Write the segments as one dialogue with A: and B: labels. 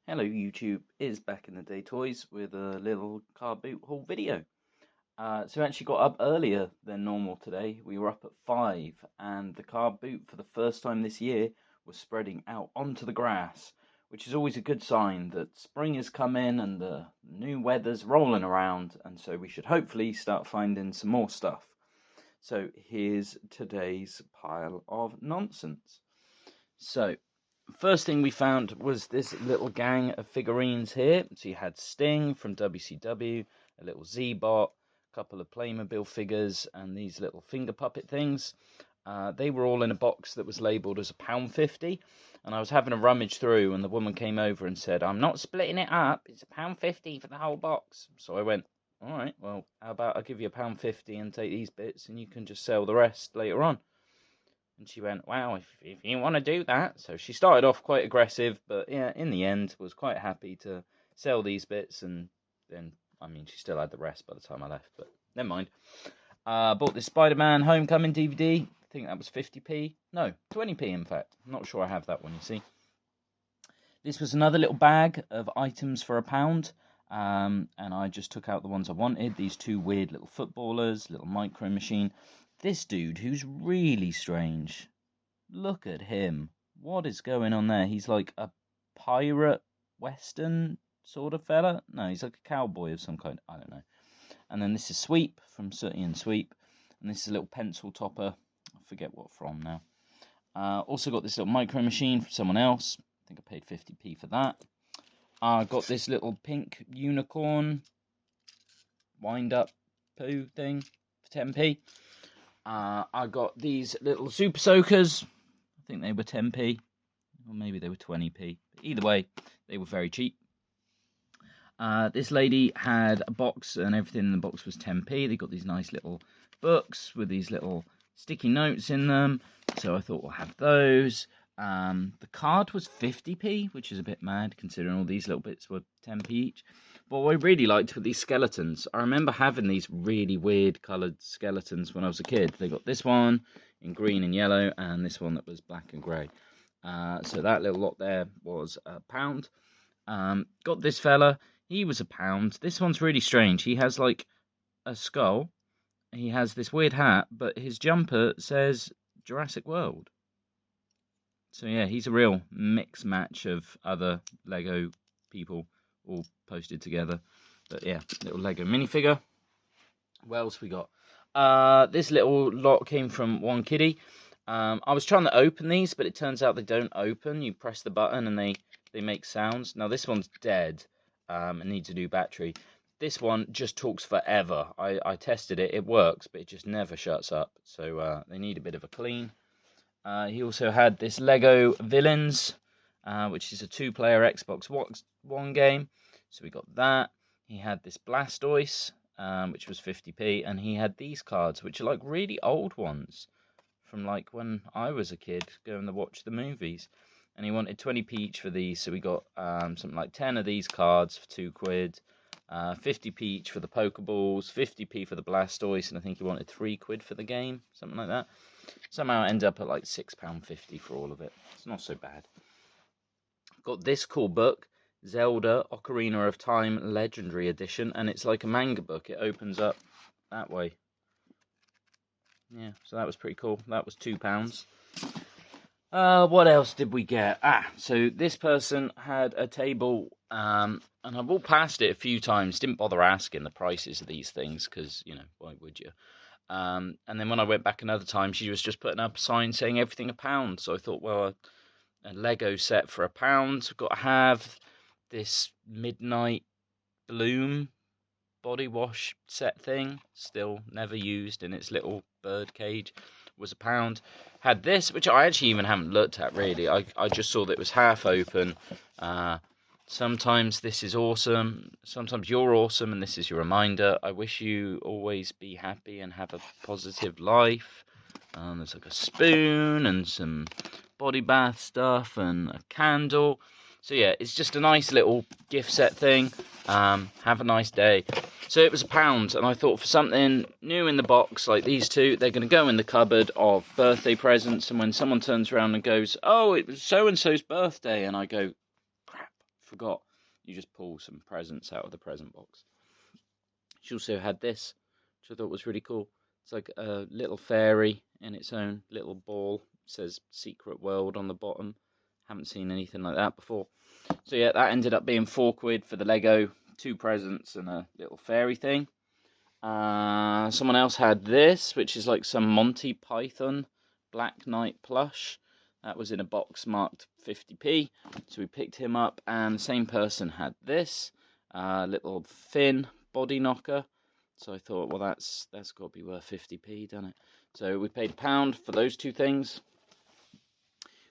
A: Hello YouTube, is Back in the Day Toys with a little car boot haul video. So we actually got up earlier than normal today. We were up at 5 and the car boot for the first time this year was spreading out onto the grass, which is always a good sign that spring has come in and the new weather's rolling around, and so we should hopefully start finding some more stuff. So here's today's pile of nonsense. So first thing we found was this little gang of figurines here. So you had Sting from WCW, a little Z-Bot, a couple of Playmobil figures, and these little finger puppet things. They were all in a box that was labelled as £1.50, and I was having a rummage through, and the woman came over and said, "I'm not splitting it up, it's £1.50 for the whole box." So I went, "Alright, well, how about I give you £1.50 and take these bits, and you can just sell the rest later on." And she went, "Wow, if you want to do that." So she started off quite aggressive, but yeah, in the end, was quite happy to sell these bits. And then, she still had the rest by the time I left, but never mind. Bought this Spider-Man Homecoming DVD. I think that was 50p. No, 20p in fact. I'm not sure I have that one, you see. This was another little bag of items for £1. And I just took out the ones I wanted. These two weird little footballers, little micro machine. This dude, who's really strange. Look at him. What is going on there? He's like a pirate western sort of fella. No, he's like a cowboy of some kind. I don't know. And then this is Sweep from Sooty and Sweep. And this is a little pencil topper. I forget what from now. Also got this little micro machine from someone else. I think I paid 50p for that. I got this little pink unicorn wind up poo thing for 10p. I got these little super soakers. I think they were 10p, or maybe they were 20p. But either way, they were very cheap. This lady had a box, and everything in the box was 10p. They got these nice little books with these little sticky notes in them. So I thought we'll have those. The card was 50p, which is a bit mad considering all these little bits were 10p each. But what I really liked were these skeletons. I remember having these really weird coloured skeletons when I was a kid. They got this one in green and yellow, and this one that was black and grey. So that little lot there was £1. Got this fella. He was £1. This one's really strange. He has like a skull. He has this weird hat, but his jumper says Jurassic World. So yeah, he's a real mix match of other Lego people all posted together. But yeah, little Lego minifigure. What else we got? This little lot came from One Kiddie. I was trying to open these, but it turns out they don't open. You press the button and they make sounds. Now this one's dead and needs a new battery. This one just talks forever. I tested it. It works, but it just never shuts up. So they need a bit of a clean. He also had this Lego Villains, which is a 2-player Xbox One game. So we got that. He had this Blastoise, which was 50p, and he had these cards, which are like really old ones from like when I was a kid going to watch the movies. And he wanted 20p each for these, so we got something like 10 of these cards for £2, 50p each for the Pokeballs, 50p for the Blastoise, and I think he wanted £3 for the game, something like that. Somehow it ended up at like £6.50 for all of it. It's not so bad. Got this cool book, Zelda Ocarina of Time Legendary Edition, and it's like a manga book. It opens up that way. Yeah, so that was pretty cool. That was £2. What else did we get? So this person had a table, and I walked past it a few times, didn't bother asking the prices of these things, because, why would you? And then when I went back another time, she was just putting up a sign saying everything £1. So I thought, well, a Lego set for £1. I've got to have this Midnight Bloom body wash set thing, still never used in its little bird cage, was £1. Had this, which I actually even haven't looked at really. I just saw that it was half open. Sometimes this is awesome. Sometimes you're awesome, and this is your reminder. I wish you always be happy and have a positive life. There's like a spoon and some body bath stuff and a candle. So yeah, it's just a nice little gift set thing. Have a nice day. So it was £1, and I thought for something new in the box like these two, they're going to go in the cupboard of birthday presents. And when someone turns around and goes, "Oh, it was so-and-so's birthday," and I go, "Crap, forgot. You just pull some presents out of the present box. She also had this, which I thought was really cool. It's like a little fairy in its own little ball. It says Secret World on the bottom. Haven't seen anything like that before. So yeah, that ended up being £4 for the Lego, 2 presents and a little fairy thing. Someone else had this, which is like some Monty Python Black Knight plush. That was in a box marked 50p. So we picked him up, and the same person had this little Finn body knocker. So I thought, well, that's got to be worth 50p, doesn't it? So we paid £1 for those 2 things.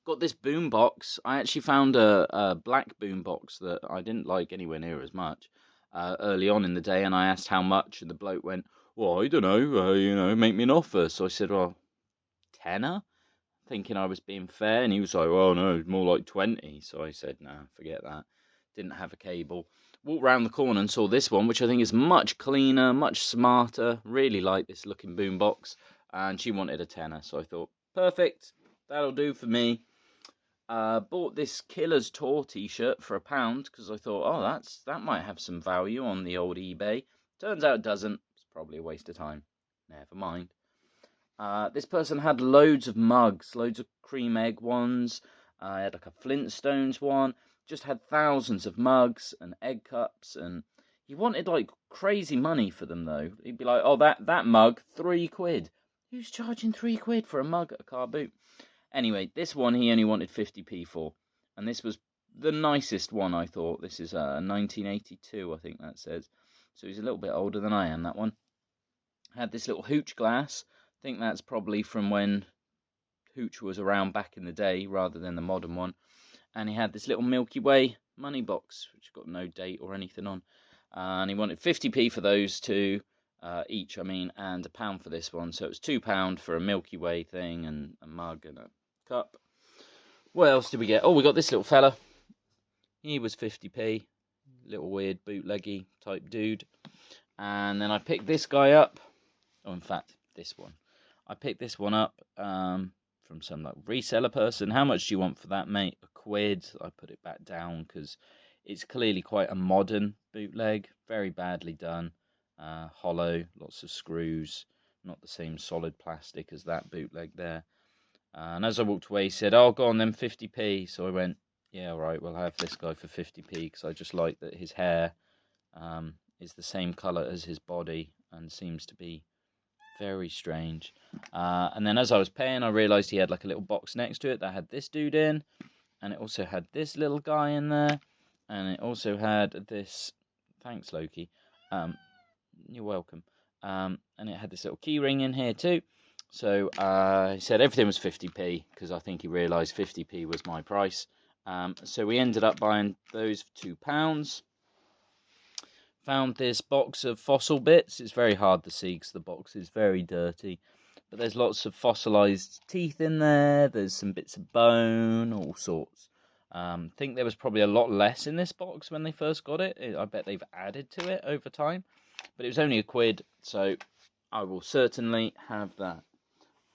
A: Got this boom box. I actually found a black boom box that I didn't like anywhere near as much early on in the day, and I asked how much, and the bloke went, well, I don't know, make me an offer. So I said, well, tenner? Thinking I was being fair, and he was like, well, no, more like 20. So I said, nah, forget that. Didn't have a cable. Walked round the corner and saw this one, which I think is much cleaner, much smarter. Really like this looking boom box, and she wanted a tenner. So I thought, perfect, that'll do for me. Bought this Killer's Tour t-shirt for £1 because I thought, oh, that might have some value on the old eBay. Turns out it doesn't. It's probably a waste of time. Never mind. This person had loads of mugs, loads of cream egg ones. I had like a Flintstones one. Just had thousands of mugs and egg cups, and he wanted like crazy money for them though. He'd be like, oh, that mug, £3. Who's charging £3 for a mug at a car boot? Anyway, this one he only wanted 50p for, and this was the nicest one, I thought. This is 1982, I think that says. So he's a little bit older than I am, that one. Had this little hooch glass. I think that's probably from when hooch was around back in the day, rather than the modern one. And he had this little Milky Way money box, which got no date or anything on. And he wanted 50p for those 2. Each, and £1 for this one. So it was £2 for a Milky Way thing and a mug and a cup. What else did we get? Oh, we got this little fella. He was 50p. Little weird bootleggy type dude. And then I picked this guy up. Oh, in fact, this one. I picked this one up from some like reseller person. How much do you want for that, mate? £1. I put it back down because it's clearly quite a modern bootleg. Very badly done. Hollow, lots of screws, not the same solid plastic as that bootleg there. And as I walked away, he said, oh, go on then, 50p. So I went, yeah, all right, we'll have this guy for 50p, because I just like that his hair is the same colour as his body and seems to be very strange. And then as I was paying, I realised he had like a little box next to it that had this dude in, and it also had this little guy in there, and it also had this, thanks Loki, you're welcome. And it had this little key ring in here too. So he said everything was 50p, because I think he realised 50p was my price. So we ended up buying those for £2. Found this box of fossil bits. It's very hard to see because the box is very dirty. But there's lots of fossilised teeth in there. There's some bits of bone, all sorts. I think there was probably a lot less in this box when they first got it. I bet they've added to it over time. But it was only £1, so I will certainly have that.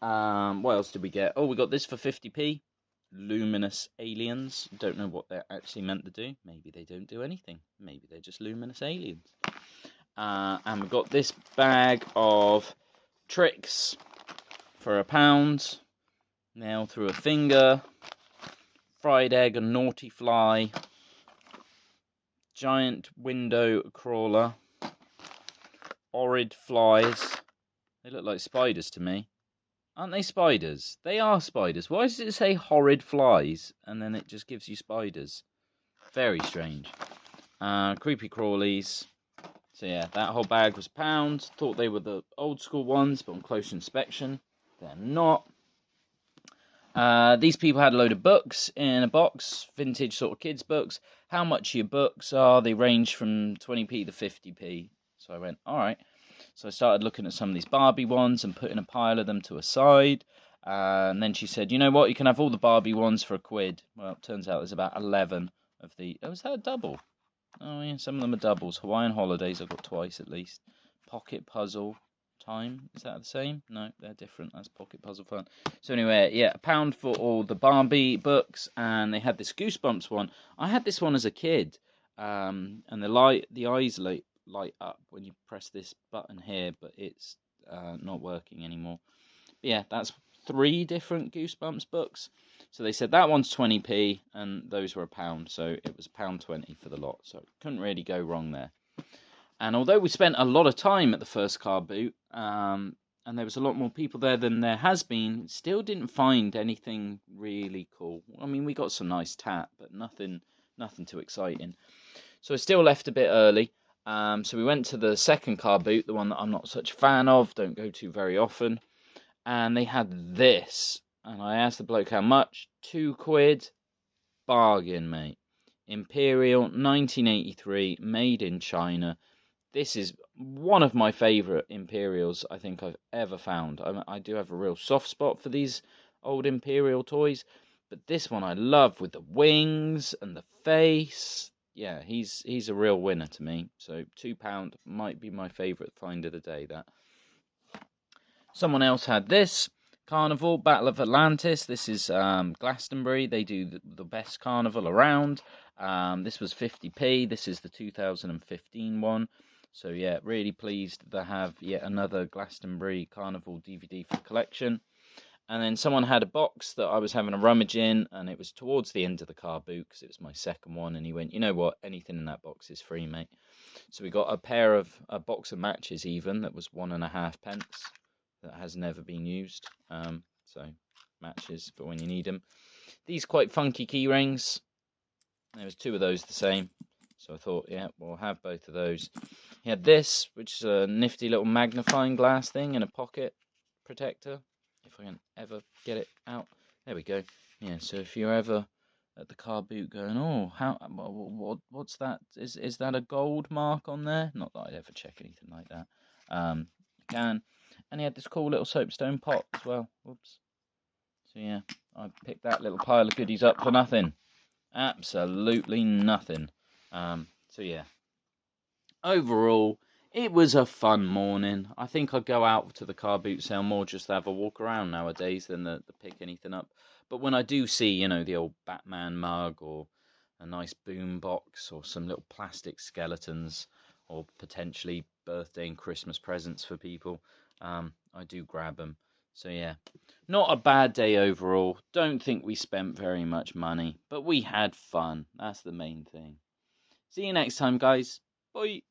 A: What else did we get? Oh, we got this for 50p. Luminous aliens. Don't know what they're actually meant to do. Maybe they don't do anything. Maybe they're just luminous aliens. And we got this bag of tricks for £1. Nail through a finger. Fried egg and naughty fly. Giant window crawler. Horrid flies. They look like spiders to me. Aren't they spiders? They are spiders. Why does it say horrid flies and then it just gives you spiders? Very strange. Creepy crawlies. So yeah, that whole bag was £1. Thought they were the old school ones, but on close inspection, they're not. These people had a load of books in a box, vintage sort of kids books. How much your books are? They range from 20p to 50p. So I went, all right. So I started looking at some of these Barbie ones and putting a pile of them to a side. And then she said, you know what? You can have all the Barbie ones for £1. Well, it turns out there's about 11 of the... Oh, is that a double? Oh, yeah, some of them are doubles. Hawaiian Holidays I've got twice at least. Pocket Puzzle. Time. Is that the same? No, they're different. That's Pocket Puzzle Fun. So anyway, yeah, £1 for all the Barbie books, and they had this Goosebumps one. I had this one as a kid, and the eyes light up when you press this button here, but it's not working anymore. But yeah, that's 3 different Goosebumps books. So they said that one's 20p, and those were £1, so it was £1.20 for the lot. So couldn't really go wrong there. And although we spent a lot of time at the first car boot, and there was a lot more people there than there has been, still didn't find anything really cool. I mean, we got some nice tat, but nothing too exciting. So I still left a bit early. So we went to the second car boot, the one that I'm not such a fan of, don't go to very often. And they had this. And I asked the bloke how much. £2. Bargain, mate. Imperial 1983, made in China. This is one of my favourite Imperials I think I've ever found. I do have a real soft spot for these old Imperial toys, but this one I love with the wings and the face. Yeah, he's a real winner to me. So £2 might be my favourite find of the day. That. Someone else had this. Carnival, Battle of Atlantis. This is Glastonbury. They do the best carnival around. This was 50p. This is the 2015 one. So yeah, really pleased to have yet another Glastonbury Carnival DVD for the collection. And then someone had a box that I was having a rummage in, and it was towards the end of the car boot because it was my second one. And he went, you know what, anything in that box is free, mate. So we got a box of matches even that was 1.5 that has never been used. So matches for when you need them. These quite funky key rings. There was 2 of those the same. So I thought, yeah, we'll have both of those. He had this, which is a nifty little magnifying glass thing in a pocket protector. If I can ever get it out. There we go. Yeah, so if you're ever at the car boot going, oh, what's that? Is that a gold mark on there? Not that I'd ever check anything like that. You can. And he had this cool little soapstone pot as well. Whoops. So yeah, I picked that little pile of goodies up for nothing. Absolutely nothing. So yeah, overall, it was a fun morning. I think I'd go out to the car boot sale more just to have a walk around nowadays than to pick anything up. But when I do see, you know, the old Batman mug or a nice boom box or some little plastic skeletons or potentially birthday and Christmas presents for people, I do grab them. So yeah, not a bad day overall. Don't think we spent very much money, but we had fun. That's the main thing. See you next time, guys. Bye.